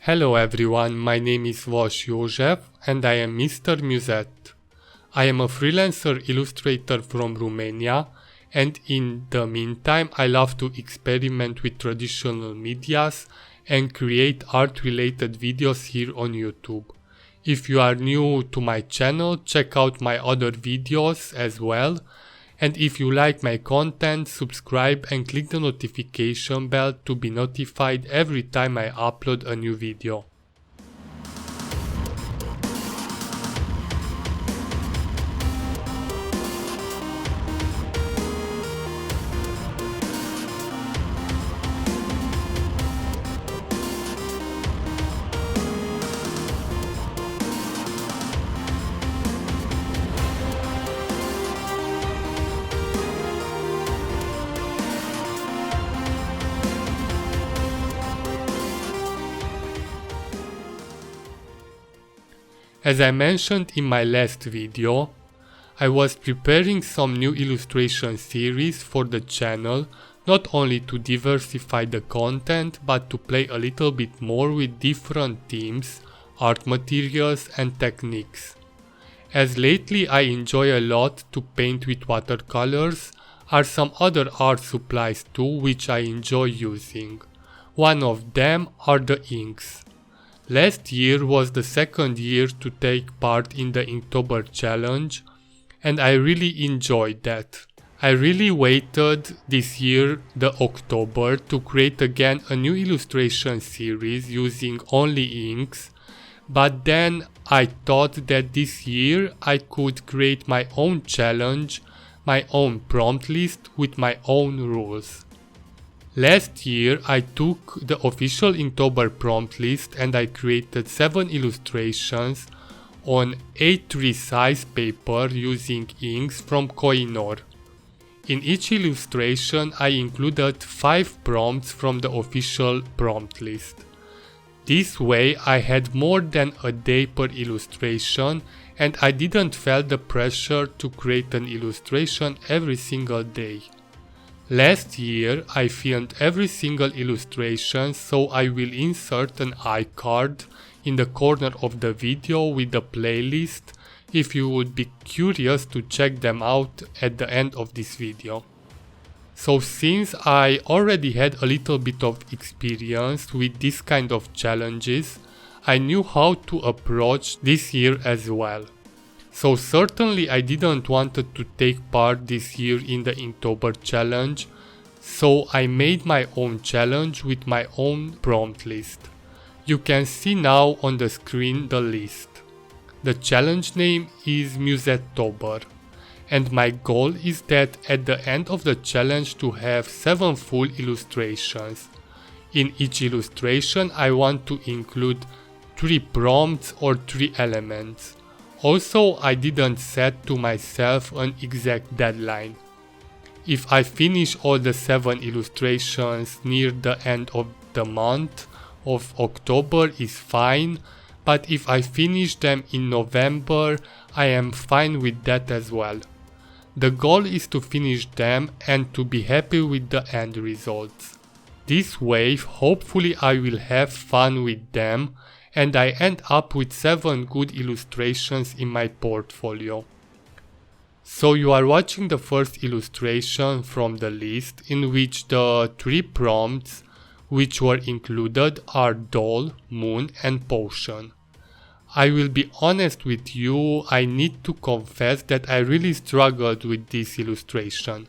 Hello everyone, my name is Vas József and I am Mr. Musette. I am a freelancer illustrator from Romania, and in the meantime I love to experiment with traditional medias and create art-related videos here on YouTube. If you are new to my channel, check out my other videos as well. And if you like my content, subscribe and click the notification bell to be notified every time I upload a new video. As I mentioned in my last video, I was preparing some new illustration series for the channel, not only to diversify the content but to play a little bit more with different themes, art materials and techniques. As lately I enjoy a lot to paint with watercolors, are some other art supplies too which I enjoy using. One of them are the inks. Last year was the second year to take part in the Inktober challenge, and I really enjoyed that. I really waited this year, the October, to create again a new illustration series using only inks, but then I thought that this year I could create my own challenge, my own prompt list with my own rules. Last year I took the official Inktober prompt list and I created 7 illustrations on A3 size paper using inks from Koh-I-Noor. In each illustration I included 5 prompts from the official prompt list. This way I had more than a day per illustration and I didn't feel the pressure to create an illustration every single day. Last year I filmed every single illustration, so I will insert an iCard in the corner of the video with the playlist if you would be curious to check them out at the end of this video. So since I already had a little bit of experience with this kind of challenges, I knew how to approach this year as well. So certainly I didn't want to take part this year in the Inktober challenge, so I made my own challenge with my own prompt list. You can see now on the screen the list. The challenge name is Musetteober, and my goal is that at the end of the challenge to have 7 full illustrations. In each illustration I want to include 3 prompts or 3 elements. Also, I didn't set to myself an exact deadline. If I finish all the 7 illustrations near the end of the month of October is fine, but if I finish them in November, I am fine with that as well. The goal is to finish them and to be happy with the end results. This way, hopefully I will have fun with them and I end up with 7 good illustrations in my portfolio. So you are watching the first illustration from the list, in which the 3 prompts which were included are doll, moon and potion. I will be honest with you, I need to confess that I really struggled with this illustration.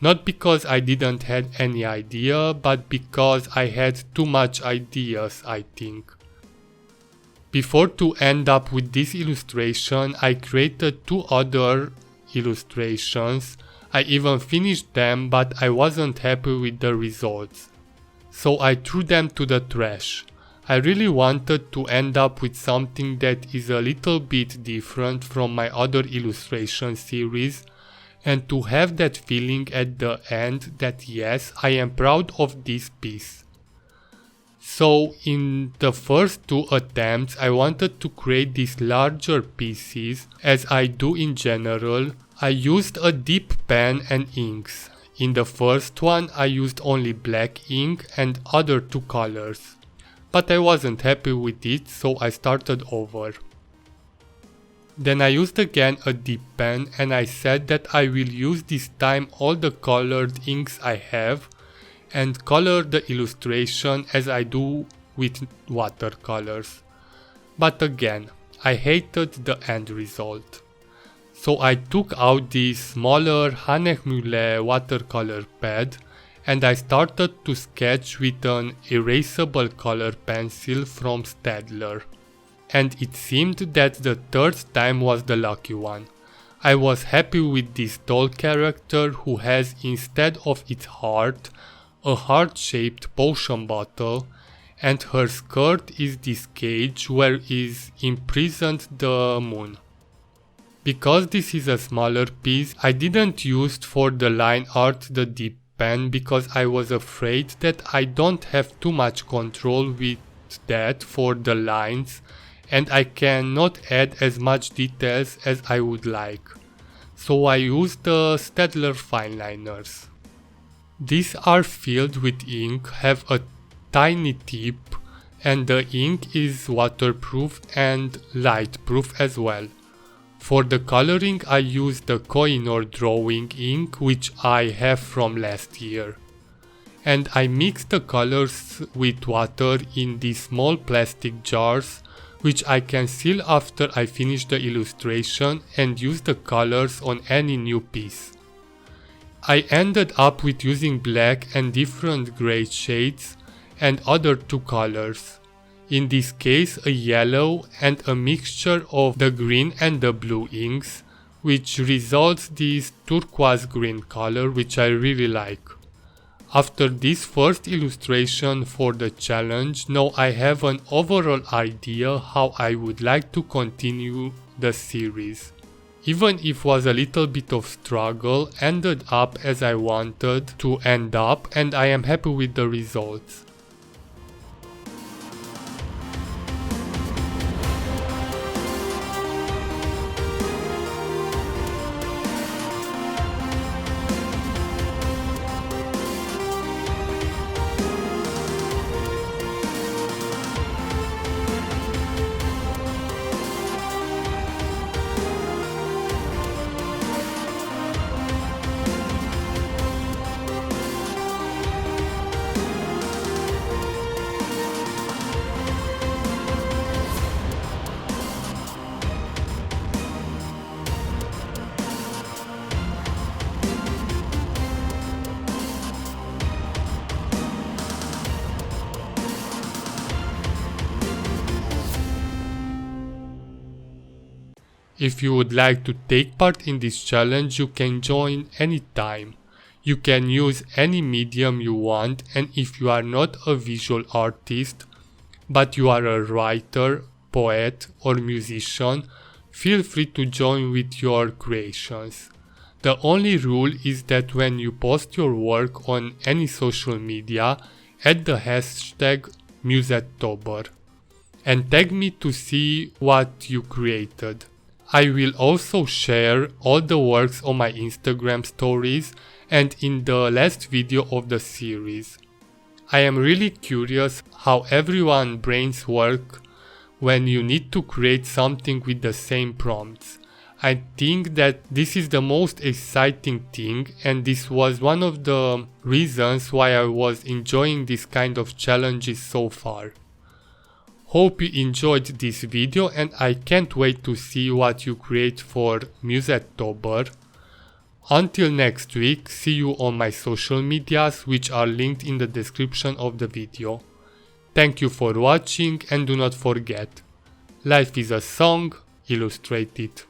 Not because I didn't have any idea, but because I had too much ideas, I think. Before to end up with this illustration, I created 2 other illustrations. I even finished them, but I wasn't happy with the results. So I threw them to the trash. I really wanted to end up with something that is a little bit different from my other illustration series, and to have that feeling at the end that yes, I am proud of this piece. So in the first 2 attempts I wanted to create these larger pieces, as I do in general. I used a dip pen and inks. In the first one I used only black ink and other 2 colors. but I wasn't happy with it, so I started over. Then I used again a dip pen and I said that I will use this time all the colored inks I have and color the illustration as I do with watercolors. But again, I hated the end result. So I took out this smaller Hahnemühle watercolor pad and I started to sketch with an erasable color pencil from Staedtler. And it seemed that the third time was the lucky one. I was happy with this doll character who has, instead of its heart, a heart-shaped potion bottle, and her skirt is this cage where is imprisoned the moon. Because this is a smaller piece, I didn't use for the line art the dip pen because I was afraid that I don't have too much control with that for the lines and I cannot add as much details as I would like. So I used the Staedtler fine liners. These are filled with ink, have a tiny tip, and the ink is waterproof and lightproof as well. For the coloring I used the Koh-I-Noor drawing ink which I have from last year. And I mixed the colors with water in these small plastic jars which I can seal after I finish the illustration and use the colors on any new piece. I ended up with using black and different grey shades and other two colors. In this case a yellow and a mixture of the green and the blue inks, which results this turquoise green color which I really like. After this first illustration for the challenge, now I have an overall idea how I would like to continue the series. Even if was a little bit of struggle, ended up as I wanted to end up and I am happy with the results. If you would like to take part in this challenge, you can join anytime. You can use any medium you want, and if you are not a visual artist, but you are a writer, poet or musician, feel free to join with your creations. The only rule is that when you post your work on any social media, add the hashtag Musetteober and tag me to see what you created. I will also share all the works on my Instagram stories and in the last video of the series. I am really curious how everyone's brains work when you need to create something with the same prompts. I think that this is the most exciting thing and this was one of the reasons why I was enjoying this kind of challenges so far. Hope you enjoyed this video and I can't wait to see what you create for Musetteober. Until next week, see you on my social medias which are linked in the description of the video. Thank you for watching and do not forget, life is a song, illustrate it.